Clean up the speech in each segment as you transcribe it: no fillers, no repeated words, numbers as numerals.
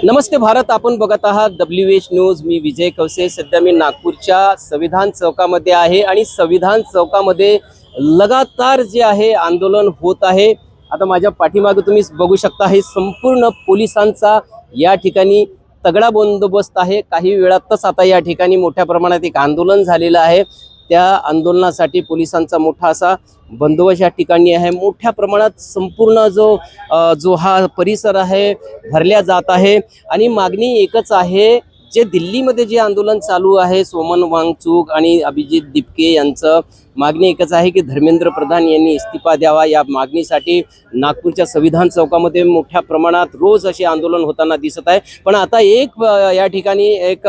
नमस्ते भारत, आपण बघत आहात WH न्यूज. मी विजय कवसे. सध्या मी नागपूरच्या संविधान चौकामध्ये आहे आणि संविधान चौकामध्ये लगातार जे आहे आंदोलन होत आहे. आता माझ्या पाठीमागे तुम्ही बघू शकता, हे संपूर्ण पोलिसांचा या ठिकाणी तगडा बंदोबस्त आहे. काही वेळातच आता या ठिकाणी मोठ्या प्रमाणात एक आंदोलन झालेलं आहे. त्या आंदोलनासाठी पोलिसांचा मोठा असा बंदोबस्त या ठिकाणी आहे. मोठ्या प्रमाणात संपूर्ण जो हा परिसर आहे भरल्या जात आहे आणि मागणी एकच आहे. जे दिल्लीमध्ये जे आंदोलन चालू आहे, सोमन वांगचुक आणि अभिजित दीपके यांचं मागणी एकच आहे की धर्मेंद्र प्रधान यांनी इस्तीफा द्यावा. या मागणीसाठी नागपूरच्या संविधान चौकामध्ये मोठ्या प्रमाणात रोज असे आंदोलन होताना दिसत आहे. पण आता एक या ठिकाणी एक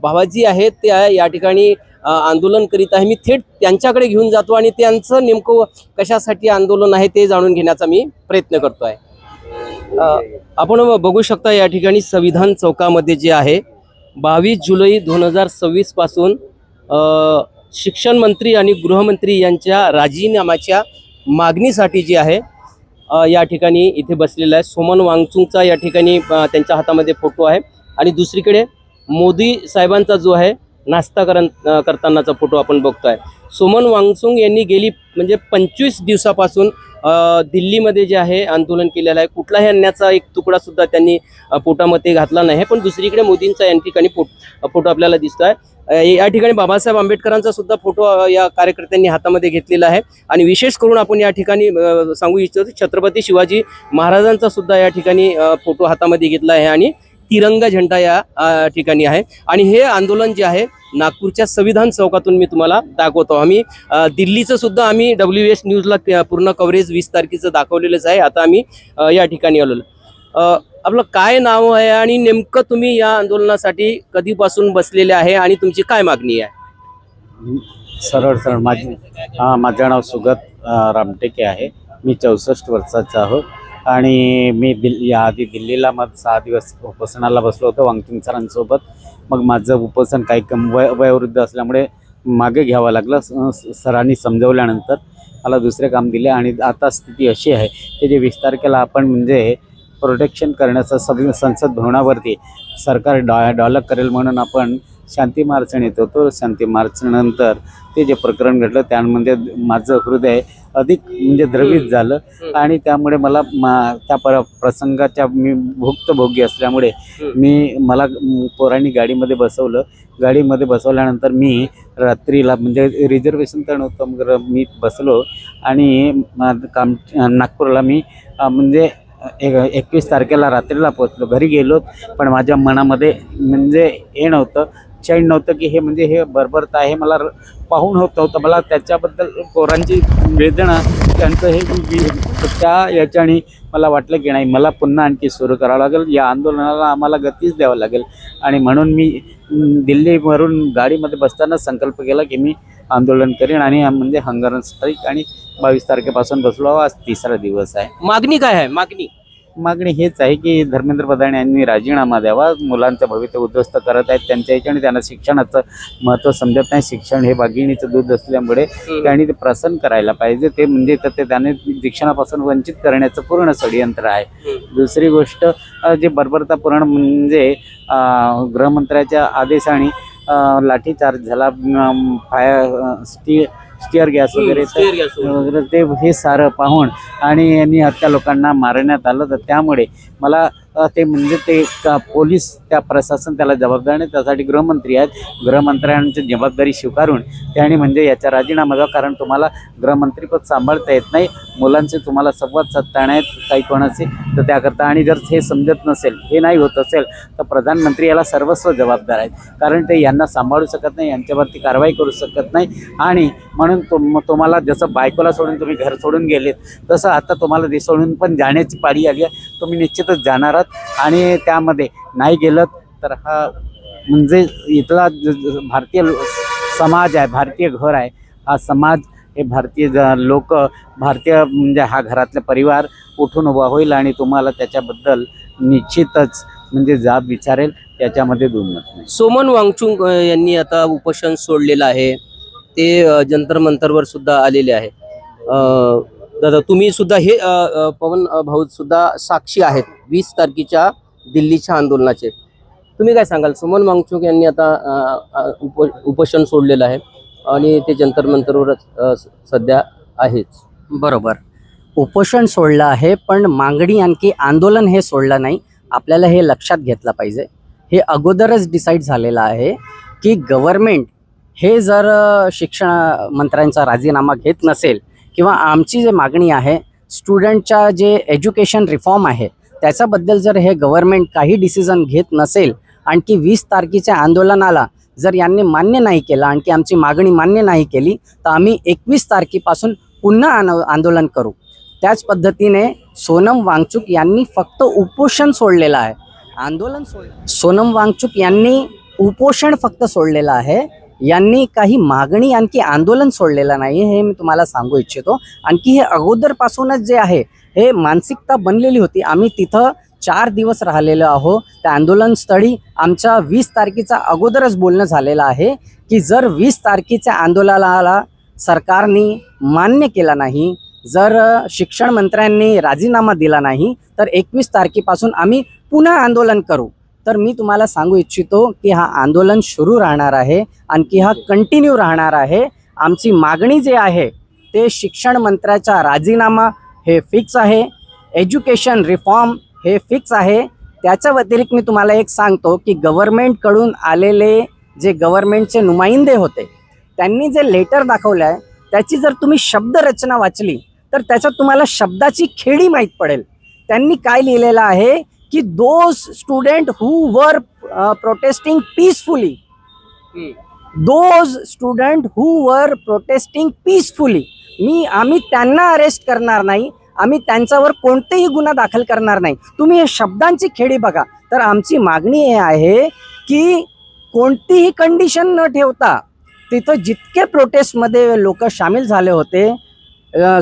भावाजी आहेत, त्या या ठिकाणी आंदोलन करीत आहे. मी थेट त्यांच्याकडे घेऊन जातो आणि त्यांचं नेमकं कशासाठी आंदोलन आहे ते जाणून घेण्याचा मी प्रयत्न करतो आहे. आपण बघू शकता या ठिकाणी संविधान चौकामध्ये जे आहे 22 जुलै 2026 पासून शिक्षण मंत्री आणि गृहमंत्री यांच्या राजीनाम्याच्या मागणीसाठी जे आहे या ठिकाणी इथे बसलेला आहे. सोमन वांगचुकचा या ठिकाणी त्यांच्या हातामध्ये फोटो आहे आणि दुसरीकडे मोदी साहेबांचा जो आहे नाश्ता करतानाचा फोटो आपण बघतोय. सोमन वांगचुक यांनी गेली म्हणजे 25 दिवसापासून दिल्लीमध्ये जे आहे आंदोलन केलेलं आहे. कुठलाही अन्याचा एक तुकडा सुद्धा त्यांनी पोटामध्ये घातला नाही. पण दुसरीकडे मोदींचा या ठिकाणी फोटो आपल्याला दिसतोय. या ठिकाणी बाबासाहेब आंबेडकरांचा सुद्धा फोटो या कार्यकर्त्यांनी हातामध्ये घेतलेला आहे. आणि विशेष करून आपण या ठिकाणी सांगू इच्छितो, छत्रपती शिवाजी महाराजांचा सुद्धा या ठिकाणी फोटो हातामध्ये घेतला आहे आणि तिरंगा झेंडा या ठिकाणी आहे. आणि हे आंदोलन जे आहे नागपूरच्या संविधान चौकातून मी तुम्हाला दाखवतो. आम्ही दिल्लीचं सुद्धा आम्ही WH न्यूजला पूर्ण कव्हरेज 20 तारखेचं दाखवलेलंच आहे. आता आम्ही या ठिकाणी आलो. आपलं काय नाव आहे आणि नेमकं तुम्ही या आंदोलनासाठी कधीपासून बसलेले आहे आणि तुमची काय मागणी आहे? सरळ माझं नाव सुगत रामटेके आहे. मी 64 वर्षाचा आहो आणि मी याआधी दिल्लीला 6 दिवस उपोषणाला बसलो होतो वांगचुक सरांसोबत. मग माझं उपोषण काही वयोवृद्ध असल्यामुळे मागे घ्यावं लागलं. सरांनी समजवल्यानंतर मला दुसरे काम दिले आणि आता स्थिती अशी आहे की जे 20 तारखेला आपण म्हणजे प्रोटेक्शन करण्याचं संसद भवनावरती सरकार डॉलक करेल म्हणून आपण शांती मार्च नेत होतो. शांती मार्च नंतर ते जे प्रकरण घडलं त्यामध्ये माझं हृदय अधिक म्हणजे द्रवित झालं आणि त्यामुळे मला त्या प्रसंगाच्या मी भुक्तभोगी असल्यामुळे मला पोरांनी गाडीमध्ये बसवलं. गाडीमध्ये बसवल्यानंतर मी रात्रीला म्हणजे रिझर्वेशन तर नव्हतं, मग मी बसलो आणि नागपूरला मी म्हणजे 21 तारखेला रात्रीला पोचलो. घरी गेलो पण माझ्या मनामध्ये म्हणजे हे नव्हतं, चैन नव्हतं की हे म्हणजे हे बरोबरत आहे. मला पाहून होत नव्हतं. मला त्याच्याबद्दल पोरांची वेदना, त्यांचं हे त्या याच्याने मला वाटलं की नाही, मला पुन्हा आणखी सुरू करावं लागेल. या आंदोलनाला आम्हाला गतीच द्यावं लागेल. आणि म्हणून मी दिल्लीवरून गाडीमध्ये बसताना संकल्प केला की मी आंदोलन करेन आणि म्हणजे हंगामा स्ट्राईक. आणि 22 तारखेपासून बसलो. आज 3रा दिवस आहे. मागणी काय आहे? मागणी हेच आहे की धर्मेंद्र प्रधान यांनी राजीनामा द्यावा. मुलांचं भवितव्य उद्ध्वस्त करत आहेत त्यांच्या याच्याने. त्यांना शिक्षणाचं महत्त्व समजत नाही. शिक्षण हे भागिनीचं दूध असल्यामुळे त्यांनी ते प्रसन्न करायला पाहिजे. ते म्हणजे तर त्याने शिक्षणापासून वंचित करण्याचं पूर्ण षडयंत्र आहे. दुसरी गोष्ट जे बर्बरतापूर्ण म्हणजे गृहमंत्र्याच्या आदेशाने लाठीचार्ज झाला, स्टिअर गॅस वगैरे ते हे सारं पाहून आणि यांनी त्या लोकांना मारण्यात आलं. तर त्यामुळे मला ते म्हणजे ते पोलीस त्या प्रशासन त्याला जबाबदार नाही, त्यासाठी गृहमंत्री आहेत. गृहमंत्र्यांची जबाबदारी स्वीकारून त्यांनी म्हणजे याचा राजीनामा द्यावा. कारण तुम्हाला गृहमंत्रीपद सांभाळता येत नाही, मुलांचे तुम्हाला संवाद साधता नाहीत काही कोणाचे, तर त्याकरता. आणि जर हे समजत नसेल, हे नाही होत असेल, तर प्रधानमंत्री याला सर्वस्व जबाबदार आहेत. कारण ते यांना सांभाळू शकत नाही, यांच्यावरती कारवाई करू शकत नाही. आणि म्हणून तुम्हाला जसं बायकोला सोडून तुम्ही घर सोडून गेलेत, तसं आता तुम्हाला ते सोडून पण जाण्याची पाळी आली आहे. तुम्ही निश्चितच जाणार आहात. आणि त्यामध्ये नाही गेलं तर हा म्हणजे इथला भारतीय समाज आहे, भारतीय घर आहे. हा समाज हे भारतीय लोक, भारतीय म्हणजे हा घरातला परिवार उठून उभा होईल आणि तुम्हाला त्याच्याबद्दल निश्चितच म्हणजे जाब विचारेल. याच्यामध्ये दुमत नाही. सोमन वांगचुक यांनी आता उपोषण सोडलेलं आहे. ते जंतर मंतरवर सुद्धा आलेले आहे. दादा तुम्ही सुद्धा हे पवन भाऊ सुद्धा साक्षी आहेत 20 तारखेच्या दिल्लीच्या आंदोलनाचे. तुम्ही काय सांगाल? सुमन वांगचुक यांनी आता उपोषण सोडलेलं आहे आणि ते जंतर मंतरवर सध्या आहेच. बरोबर, उपोषण सोडलं आहे, पण मागणी आणखी आंदोलन हे सोडलं नाही. आपल्याला हे लक्षात घेतलं पाहिजे. हे अगोदरच डिसाईड झालेलं आहे की गव्हर्मेंट हे जर शिक्षण मंत्र्यांचा राजीनामा घेत नसेल किंवा आमची जे मागणी आहे स्टुडंटच्या जे एज्युकेशन रिफॉर्म आहे त्याच्याबद्दल जर हे गव्हर्मेंट काही डिसिजन घेत नसेल, आणखी 20 तारखेच्या आंदोलनाला जर यांनी मान्य नाही केलं, आणखी आमची मागणी मान्य नाही केली, तर आम्ही 21 तारखेपासून पुन्हा आंदोलन करू. त्याच पद्धतीने सोनम वांगचुक यांनी फक्त उपोषण सोडलेलं आहे, आंदोलन सोडलं. सोनम वांगचुक यांनी उपोषण फक्त सोडलेलं आहे, यांनी काही मागणी आणखी आंदोलन सोडलेलं नाही, हे मी तुम्हाला सांगू इच्छितो. आणखी हे अगोदरपासूनच जे आहे हे मानसिकता बनलेली होती. आम्ही तिथं 4 दिवस राहिलेलो आहो. त्या आंदोलनस्थळी आमच्या 20 तारखेचा अगोदरच बोलणं झालेलं आहे की जर 20 तारखेच्या आंदोलनाला सरकारने मान्य केला नाही, जर शिक्षण मंत्र्यांनी राजीनामा दिला नाही, तर 21 तारखेपासून आम्ही पुन्हा आंदोलन करू. तर मी तुम्हाला सांगू इच्छितो की हा आंदोलन सुरू राहणार आहे, आणखी हा कंटिन्यू राहणार आहे. आमची मागणी जे आहे ते शिक्षण मंत्र्याचा राजीनामा हे फिक्स आहे, एज्युकेशन रिफॉर्म हे फिक्स आहे. त्याच्या व्यतिरिक्त मी तुम्हाला एक सांगतो की गव्हर्मेंटकडून आलेले जे गव्हर्मेंटचे नुमाइंदे होते त्यांनी जे लेटर दाखवलं आहे त्याची जर तुम्ही शब्दरचना वाचली तर त्याच्यात तुम्हाला शब्दाची खेडी माहीत पडेल. त्यांनी काय लिहिलेलं आहे की दोज स्टुडंट हू वर प्रोटेस्टिंग पीसफुली, दोज स्टुडंट हू वर प्रोटेस्टिंग पीसफुली, आम्ही त्यांना अरेस्ट करणार नाही, आम्ही त्यांच्यावर कोणतेही गुन्हा दाखल करणार नाही. तुम्ही हे शब्दांची खेडी बघा. तर आमची मागणी हे आहे की कोणतीही कंडिशन न ठेवता तिथं जितके प्रोटेस्टमध्ये लोक सामील झाले होते,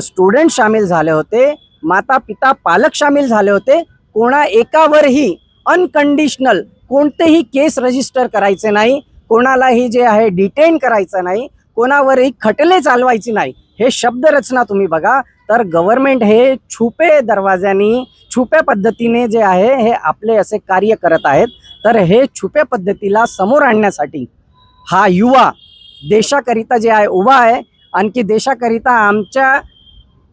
स्टुडंट सामील झाले होते, माता पिता पालक सामील झाले होते, कोणा एकावरही अनकंडिशनल कोणतेही केस रजिस्टर करायचे नाही, कोणालाही जे आहे डिटेन करायचं नाही, कोणावरही खटले चालवायची नाही. हे शब्दरचना तुम्ही बघा. तर गव्हर्मेंट हे छुपे दरवाज्यानी छुप्या पद्धतीने जे आहे हे आपले असे कार्य करत आहेत. तर हे छुप्या पद्धतीला समोर आणण्यासाठी हा युवा देशाकरिता जे आहे उभा आहे. आणखी देशाकरिता आमच्या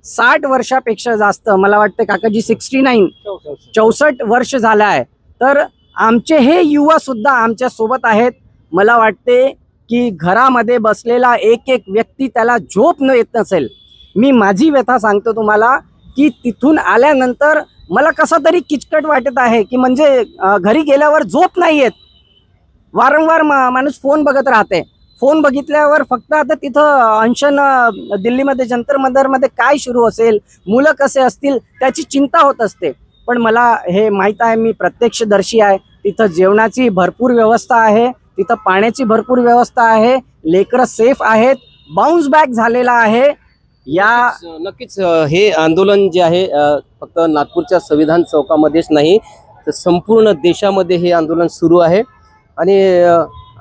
60 वर्षापेक्षा जास्त, मला वाटतं काकाजी 64 वर्ष झालं आहे. तर आमचे हे युवा सुद्धा आमच्या सोबत आहेत. मला वाटते की घरामध्ये बसलेला एक व्यक्ती त्याला झोप न येत नसेल. मी माझी व्यथा सांगतो तुम्हाला की तिथून आल्यानंतर मला कसा तरी किचकट वाटत आहे की म्हणजे घरी गेल्यावर झोप नाही येत. वारंवार माणूस फोन बघत राहते. फोन बघितल्यावर फक्त आता तिथं अनशन दिल्लीमध्ये जंतर मंतरमध्ये काय सुरू असेल, मुलं कसे असतील त्याची चिंता होत असते. पण मला हे माहीत आहे, मी प्रत्यक्षदर्शी आहे. तिथं जेवणाची भरपूर व्यवस्था आहे, तिथं पाण्याची भरपूर व्यवस्था आहे, लेकरं सेफ आहेत, बाउन्स बॅक झालेला आहे. नक्कीच हे आंदोलन जे आहे फक्त नागपूरच्या संविधान चौकामध्येच नाही तर संपूर्ण देशामध्ये हे आंदोलन सुरू आहे. आणि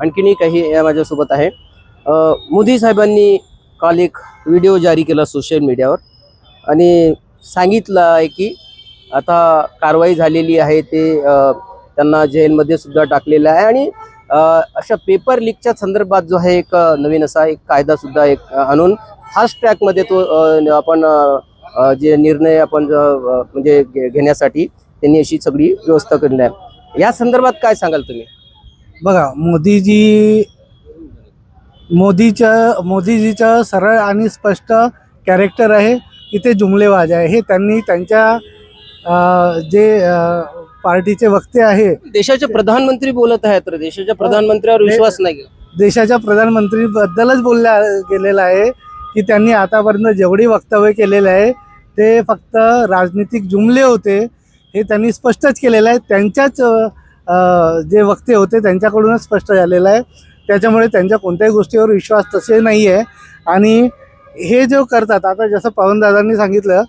आणखीनही काही माझ्यासोबत आहे. मोदी साहेबांनी काल एक व्हिडिओ जारी केला सोशल मीडियावर आणि सांगितलं आहे की आता कारवाई झालेली आहे, ते त्यांना जेलमध्ये सुद्धा टाकलेलं आहे. आणि अशा पेपर लीकच्या संदर्भात जो आहे एक नवीन असा एक कायदा सुद्धा एक आणून फास्ट ट्रॅकमध्ये तो आपण जे निर्णय आपण म्हणजे घेण्यासाठी त्यांनी अशी सगळी व्यवस्था केली आहे. या संदर्भात काय सांगाल तुम्ही? बघा, मोदीजीचं सरळ आणि स्पष्ट कॅरेक्टर आहे की ते जुमलेबाज आहे. हे त्यांनी त्यांच्या जे पार्टीचे वक्ते आहे, देशाचे प्रधानमंत्री बोलत आहेत तर देशाच्या प्रधानमंत्र्यावर विश्वास नाही. देशाच्या प्रधानमंत्रीबद्दलच बोलल्या गेलेलं आहे की त्यांनी आतापर्यंत जेवढी वक्तव्य केलेलं आहे ते फक्त राजनीतिक जुमले होते, हे त्यांनी स्पष्टच केलेलं आहे. त्यांच्याच जे वक्ते होते त्यांच्याकडूनच स्पष्ट झालेलं आहे. त्याच्यामुळे त्यांच्या कोणत्याही गोष्टीवर विश्वास तसे नाही आहे. आणि हे जो करतात आता, जसं पवनदादांनी सांगितलं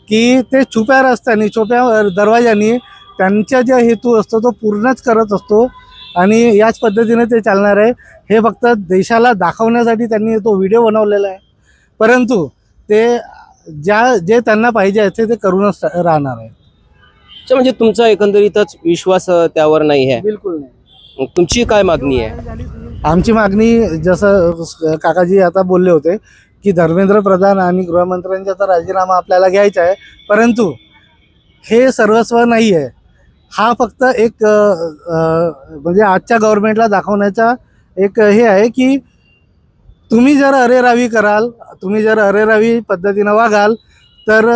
की ते छुप्या रस्त्याने छुप्या दरवाजाने त्यांचा जो हेतू असतो तो पूर्णच करत असतो आणि याच पद्धतीने ते चालणार आहे. हे फक्त देशाला दाखवण्यासाठी त्यांनी तो व्हिडिओ बनवलेला आहे. परंतु ते जे त्यांना पाहिजे आहे ते करूनच राहणार आहे. अच्छा, म्हणजे तुमचा एकंदरीतच विश्वास त्यावर नाही आहे. बिलकुल नाही. मग तुमची काय मागणी आहे? आमची मागणी जसं काकाजी आता बोलले होते की धर्मेंद्र प्रधान आणि गृहमंत्र्यांचा तर राजीनामा आपल्याला घ्यायचा आहे, परंतु हे सर्वस्व नाही आहे. हा फक्त एक म्हणजे आजच्या गव्हर्नमेंटला दाखवण्याचा एक हे आहे की तुम्ही जर अरेरावी कराल, तुम्ही जर अरेरावी पद्धतीनं वागाल तर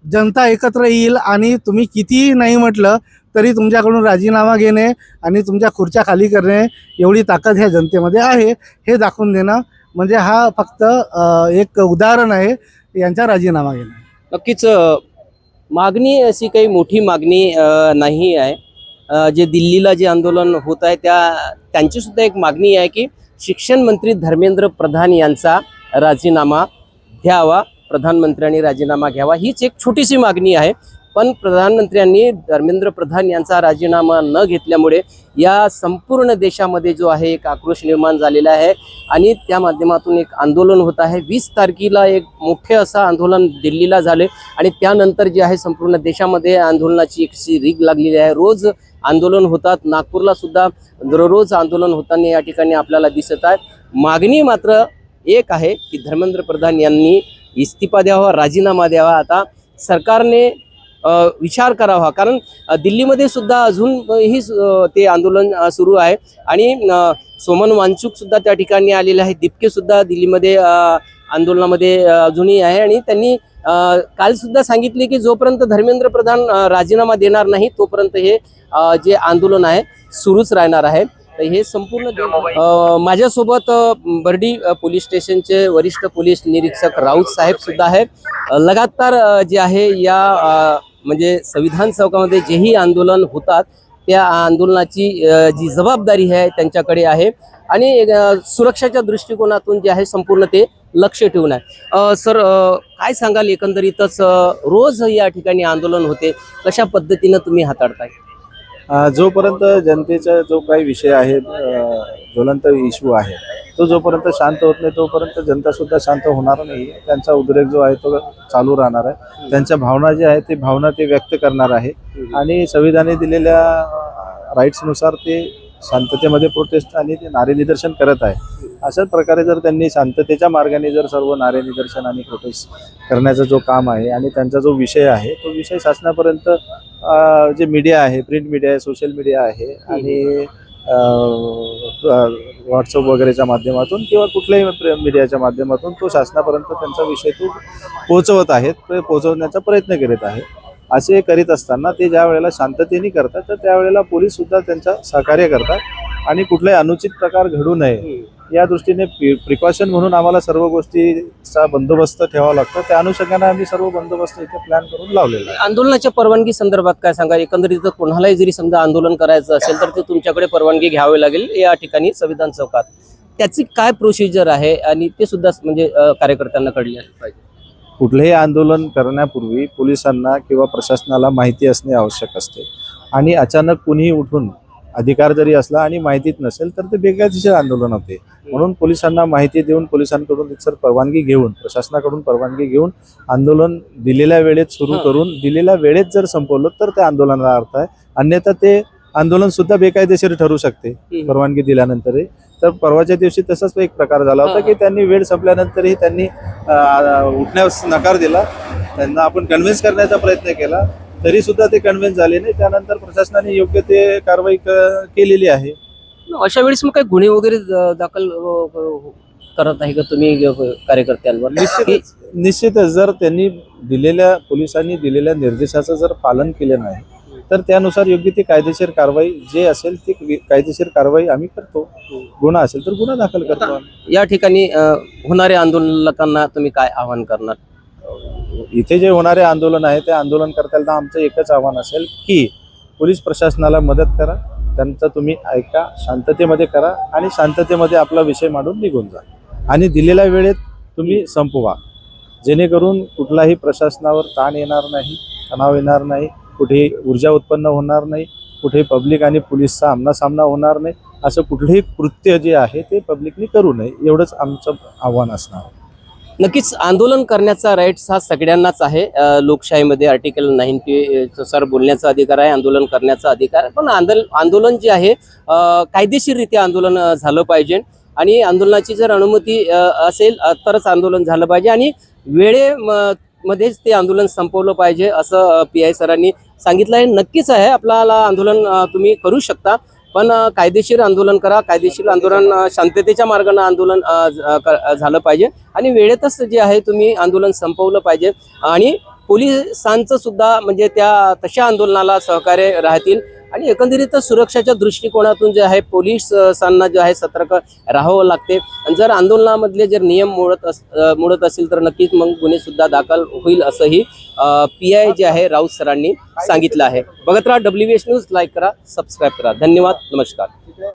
जनता एकत्र येईल आणि तुम्ही कितीही नाही म्हटलं तरी तुमच्याकडून राजीनामा घेणे आणि तुमच्या खुर्च्या खाली करणे एवढी ताकद ह्या जनतेमध्ये आहे हे दाखवून देणं म्हणजे हा फक्त एक उदाहरण आहे यांचा राजीनामा घेणं. नक्कीच मागणी अशी काही मोठी मागणी नाही आहे. जे दिल्लीला जे आंदोलन होत आहे त्यांची सुद्धा एक मागणी आहे की शिक्षण मंत्री धर्मेंद्र प्रधान यांचा राजीनामा घ्यावा, प्रधानमंत्र्यांनी राजीनामा घ्यावा, हीच एक छोटीशी मागणी आहे. पण प्रधानमंत्र्यांनी धर्मेंद्र प्रधान यांचा राजीनामा न घेतल्यामुळे या संपूर्ण देशामध्ये जो आहे एक आक्रोश निर्माण झालेला आहे आणि त्या माध्यमातून एक आंदोलन होत आहे. 20 तारखेला एक मोठे असं आंदोलन दिल्लीला झाले आणि त्यानंतर जे आहे संपूर्ण देशामध्ये आंदोलनाची एक रीग लागलेली आहे. रोज आंदोलन होतात. नागपूरला सुद्धा दररोज आंदोलन होताना या ठिकाणी आपल्याला दिसत आहे. मागणी मात्र एक आहे की धर्मेंद्र प्रधान यांनी इस्तिफा द्यावा, राजीनामा द्यावा. आता सरकारने विचार करावा, कारण दिल्लीमध्ये सुद्धा अजूनही ते आंदोलन सुरू आहे आणि सोमन वांचूक सुद्धा त्या ठिकाणी आलेले आहे. दिपके सुद्धा दिल्लीमध्ये आंदोलनामध्ये अजूनही आहे आणि त्यांनी काल सुद्धा सांगितले की जोपर्यंत धर्मेंद्र प्रधान राजीनामा देणार नाही तोपर्यंत हे जे आंदोलन आहे सुरूच राहणार आहे. तर हे संपूर्ण माझ्यासोबत बर्डी पोलीस स्टेशनचे वरिष्ठ पोलीस निरीक्षक राऊत साहेब सुद्धा आहे. लगातार जे आहे या म्हणजे संविधान चौकामध्ये जेही आंदोलन होतात त्या आंदोलनाची जी जबाबदारी आहे त्यांच्याकडे आहे आणि सुरक्षाच्या दृष्टिकोनातून जे आहे संपूर्ण ते लक्ष ठेवून आहे. सर, काय सांगाल एकंदरीतच रोज या ठिकाणी आंदोलन होते, कशा पद्धतीनं तुम्ही हाताळताय? जोपर्यंत जनतेचा जो काही विषय आहे, ज्वलंत इश्यू आहे, तो जोपर्यंत शांत होत नाही तोपर्यंत जनता सुद्धा शांत होणार नाही. त्यांचा उद्रेक जो आहे तो चालू राहणार आहे. त्यांच्या भावना जे आहे ते भावना ते व्यक्त करणार आहे आणि संविधानाने दिलेल्या राईट्सनुसार ते शांततेमध्ये प्रोटेस्ट आणि ते नारे निदर्शन करत आहे. अशाच प्रकारे जर त्यांनी शांततेच्या मार्गाने जर सर्व नारे निदर्शन आणि प्रोटेस्ट करण्याचा जो काम आहे आणि त्यांचा जो विषय आहे तो विषय शासनापर्यंत जे मीडिया आहे, प्रिंट मीडिया आहे, सोशल मीडिया आहे आणि व्हॉट्सअप वगैरेच्या माध्यमातून किंवा कुठल्याही मीडियाच्या माध्यमातून तो शासनापर्यंत त्यांचा विषय तो पोहोचवत आहेत, तो पोहोचवण्याचा प्रयत्न करीत आहे. असे करीत असताना ते ज्या वेळेला शांततेने करतात तर त्यावेळेला पोलीस सुद्धा त्यांच्या सहकार्य करतात आणि कुठलाही अनुचित प्रकार घडू नये या दृष्टीने प्रिकॉशन म्हणून आम्हाला सर्व गोष्टीचा बंदोबस्त ठेवावा लागतो. त्या अनुषंगाने आम्ही सर्व बंदोबस्त इथे प्लॅन करून लावलेला आहे. आंदोलनाच्या परवानगी संदर्भात काय सांगा? एकंदरीत कोणालाही जरी समजा आंदोलन करायचं असेल तर ते तुमच्याकडे परवानगी घ्यावी लागेल या ठिकाणी संविधान चौकात. त्याची काय प्रोसिजर आहे आणि ते सुद्धा म्हणजे कार्यकर्त्यांना कळले पाहिजे. कुठलेही आंदोलन करण्यापूर्वी पोलिसांना किंवा प्रशासनाला माहिती असणे आवश्यक असते आणि अचानक कुणीही उठून अधिकार जरी असला आणि माहितीच नसेल तर ते बेकायदेशीर आंदोलन होते. म्हणून पोलिसांना माहिती देऊन पोलिसांकडून सर परवानगी घेऊन प्रशासनाकडून परवानगी घेऊन आंदोलन दिलेल्या वेळेत सुरू करून दिलेल्या वेळेत जर संपवलं तर त्या आंदोलनाला अर्थ आहे. अन्यथा ते आंदोलन सुद्धा बेकायदेशीर ठरू शकते परवानगी दिल्यानंतरही. तर परवाच्या दिवशी तसाच एक प्रकार झाला होता की त्यांनी वेळ संपल्यानंतरही त्यांनी उठण्यास नकार दिला. त्यांना आपण कन्व्हिन्स करण्याचा प्रयत्न केला तरी सुद्धा ते कन्व्हिन्स झाले नाही. त्यानंतर प्रशासनाने योग्य ते कारवाई केलेली आहे. अशा वेळेस मग काही गुन्हे वगैरे दाखल करत आहे का तुम्ही कार्यकर्त्यांवर? निश्चितच जर त्यांनी पोलिसांनी दिलेल्या निर्देशाचं जर पालन केलं नाही तर त्यानुसार योग्य ती कायदेशीर कारवाई जे असेल ती कायदेशीर कारवाई आम्ही करतो. गुन्हा असेल तर गुन्हा दाखल करतो. या ठिकाणी होणाऱ्या आंदोलकांना तुम्ही काय आवाहन करणार? इथे जे होणारे आंदोलन आहे त्या आंदोलनकर्त्यांना आमचं एकच आव्हान असेल की पोलीस प्रशासनाला मदत करा, त्यांचं तुम्ही ऐका, शांततेमध्ये करा आणि शांततेमध्ये आपला विषय मांडून निघून जा आणि दिलेल्या वेळेत तुम्ही संपवा, जेणेकरून कुठलाही प्रशासनावर ताण येणार नाही, तणाव येणार नाही, कुठेही ऊर्जा उत्पन्न होणार नाही, कुठेही पब्लिक आणि पोलीसचा आमनासामना होणार नाही. असं कुठलेही कृत्य जे आहे ते पब्लिकनी करू नये एवढंच आमचं आव्हान असणार. नक्कीच आंदोलन करण्याचा राईट्स हा सगळ्यांनाच आहे. लोकशाहीमध्ये आर्टिकल 90 नुसार बोलण्याचा अधिकार आहे, आंदोलन करण्याचा अधिकार आहे. पण आंदोलन जे आहे कायदेशीररित्या आंदोलन झालं पाहिजे आणि आंदोलनाची जर अनुमती असेल तरच आंदोलन झालं पाहिजे आणि मध्येच ते आंदोलन संपवलं पाहिजे असं PI सरांनी सांगितलं आहे. नक्कीच आहे, आपल्याला आंदोलन तुम्ही करू शकता, पण कायदेशीर आंदोलन करा. कायदेशीर आंदोलन शांततेच्या मार्गाने आंदोलन झालं पाहिजे आणि वेळेतच जे आहे तुम्ही आंदोलन संपवलं पाहिजे आणि पोलिसांचं सुद्धा म्हणजे त्या तशा आंदोलनाला सहकार्य राहतील आणि एकंदरीत सुरक्षाच्या दृष्टिकोनातून जे आहे पोलिसांना जे आहे सतर्क राहावं लागते. जर आंदोलनामधले जर नियम मोडत असेल तर नक्कीच मग गुन्हे सुद्धा दाखल होईल असंही PI जे आहे राऊत सरांनी सांगितलं आहे. बघत राहा WH न्यूज, लाईक करा, सबस्क्राईब करा. धन्यवाद, नमस्कार.